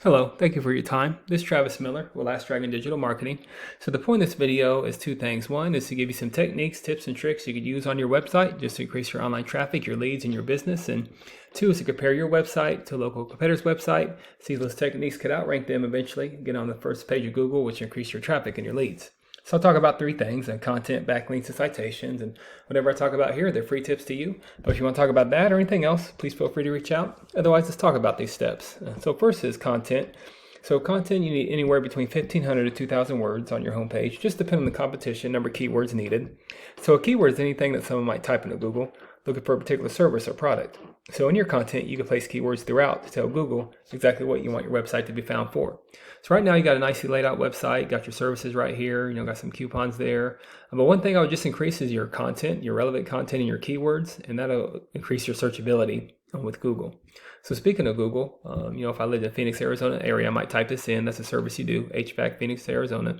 Hello, thank you for your time. This is Travis Miller with Last Dragon Digital Marketing. So the point of this video is two things. One is to give you some techniques, tips, and tricks you could use on your website just to increase your online traffic, your leads, and your business. And two is to compare your website to a local competitor's website, see those techniques could outrank them eventually, get on the first page of Google, which increase your traffic and your leads. So I'll talk about three things: content, backlinks, and citations. And whatever I talk about here, they're free tips to you. But if you want to talk about that or anything else, please feel free to reach out. Otherwise, let's talk about these steps. So first is content. So content, you need anywhere between 1,500 to 2,000 words on your homepage, just depending on the competition, number of keywords needed. So a keyword is anything that someone might type into Google looking for a particular service or product. So in your content, you can place keywords throughout to tell Google exactly what you want your website to be found for. So right now you got a nicely laid out website, got your services right here, got some coupons there. But one thing I would just increase is your content, your relevant content and your keywords, and that'll increase your searchability with Google. So speaking of Google, if I lived in Phoenix, Arizona area, I might type this in. That's a service you do, HVAC Phoenix, Arizona.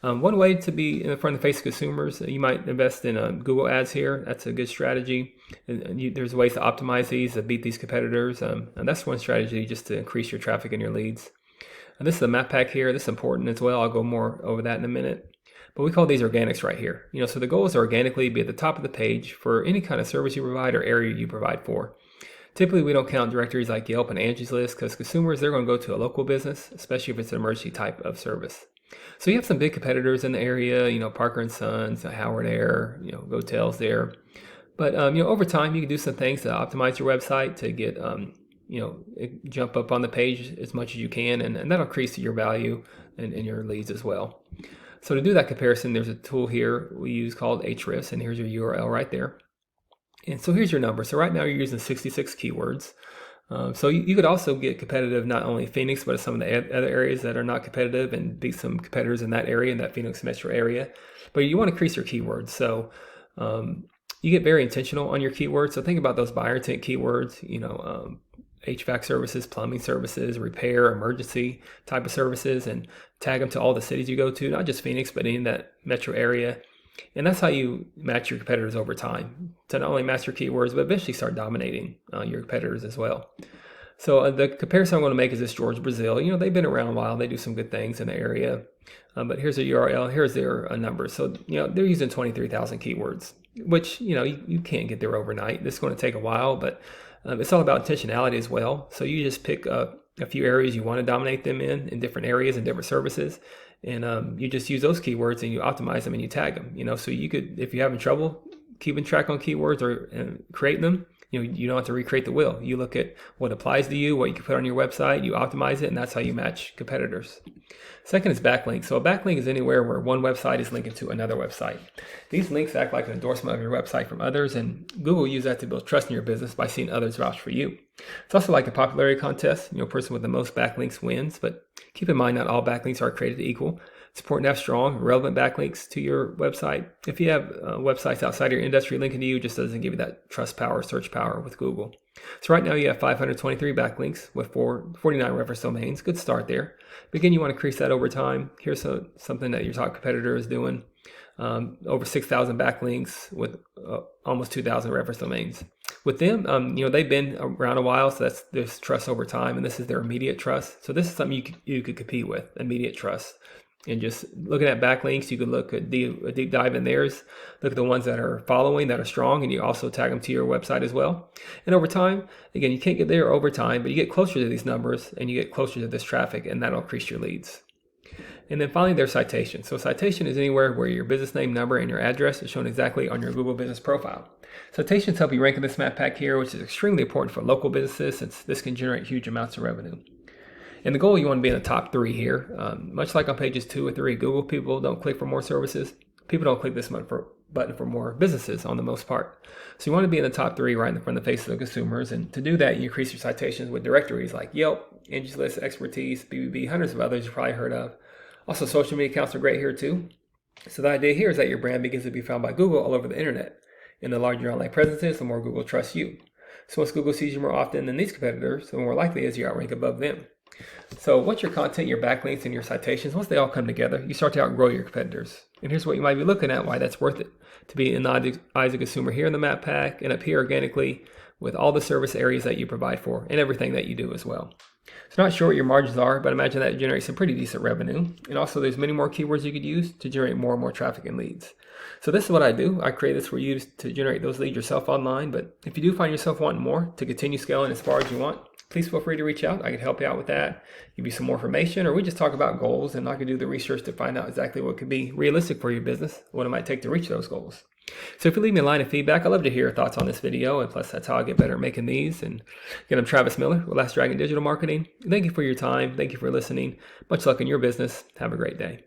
One way to be in front of the face of consumers, you might invest in Google ads here. That's a good strategy. There's ways to optimize these, to beat these competitors. And that's one strategy just to increase your traffic and your leads. And this is the map pack here. This is important as well. I'll go more over that in a minute. But we call these organics right here. So the goal is to organically be at the top of the page for any kind of service you provide or area you provide for. Typically, we don't count directories like Yelp and Angie's List because consumers, they're going to go to a local business, especially if it's an emergency type of service. So you have some big competitors in the area, Parker & Sons, Howard Air, Hotels there. But, over time, you can do some things to optimize your website to get, jump up on the page as much as you can, and that'll increase your value and your leads as well. So to do that comparison, there's a tool here we use called Ahrefs, and here's your URL right there. And so here's your number. So right now you're using 66 keywords. So you could also get competitive, not only Phoenix, but some of the other areas that are not competitive and beat some competitors in that area, in that Phoenix metro area. But you want to increase your keywords. So you get very intentional on your keywords. So think about those buyer intent keywords, HVAC services, plumbing services, repair, emergency type of services, and tag them to all the cities you go to, not just Phoenix, but in that metro area. And that's how you match your competitors over time, to not only match your keywords, but eventually start dominating your competitors as well. So the comparison I'm going to make is this George Brazil. They've been around a while. They do some good things in the area. But here's a URL. Here's their numbers. So, they're using 23,000 keywords, which, you can't get there overnight. This is going to take a while, but it's all about intentionality as well. So you just pick a few areas you want to dominate them in different areas and different services. And you just use those keywords and you optimize them and you tag them. So you could, if you're having trouble keeping track on keywords or creating them, you don't have to recreate the wheel. You look at what applies to you, what you can put on your website, you optimize it, and that's how you match competitors. Second is backlinks. So a backlink is anywhere where one website is linking to another website. These links act like an endorsement of your website from others, and Google uses that to build trust in your business by seeing others vouch for you. It's also like a popularity contest. Person with the most backlinks wins, but keep in mind not all backlinks are created equal. It's important to have strong, relevant backlinks to your website. If you have websites outside your industry linking to you, it just doesn't give you that trust power, search power with Google. So right now you have 523 backlinks with 49 reference domains. Good start there. But again, you want to increase that over time. Here's something that your top competitor is doing. Over 6,000 backlinks with almost 2,000 reference domains. With them, they've been around a while, so there's trust over time, and this is their immediate trust. So this is something you could compete with, immediate trust. And just looking at backlinks, you can look at a deep dive in theirs, look at the ones that are following, that are strong, and you also tag them to your website as well. And over time, again, you can't get there over time, but you get closer to these numbers and you get closer to this traffic, and that'll increase your leads. And then finally, there's citation. So citation is anywhere where your business name, number, and your address is shown exactly on your Google business profile. Citations help you rank in this map pack here, which is extremely important for local businesses since this can generate huge amounts of revenue. And the goal, you want to be in the top 3 here. Much like on pages 2 or 3, Google people don't click for more services. People don't click this button for more businesses on the most part. So you want to be in the top 3 right in front of the face of the consumers. And to do that, you increase your citations with directories like Yelp, Angie's List, Expertise, BBB, hundreds of others you've probably heard of. Also, social media accounts are great here too. So the idea here is that your brand begins to be found by Google all over the internet. And the larger your online presence is, the more Google trusts you. So once Google sees you more often than these competitors, the more likely it is you outrank above them. So once your content, your backlinks, and your citations, once they all come together, you start to outgrow your competitors. And here's what you might be looking at, why that's worth it. To be in the eyes of the consumer here in the map pack and up here organically with all the service areas that you provide for and everything that you do as well. So not sure what your margins are, but imagine that generates some pretty decent revenue. And also there's many more keywords you could use to generate more and more traffic and leads. So this is what I do. I create this for you to generate those leads yourself online. But if you do find yourself wanting more to continue scaling as far as you want, please feel free to reach out. I can help you out with that, give you some more information, or we just talk about goals and I can do the research to find out exactly what could be realistic for your business, what it might take to reach those goals. So if you leave me a line of feedback, I'd love to hear your thoughts on this video. And plus, that's how I get better at making these. And again, I'm Travis Miller with Last Dragon Digital Marketing. Thank you for your time. Thank you for listening. Much luck in your business. Have a great day.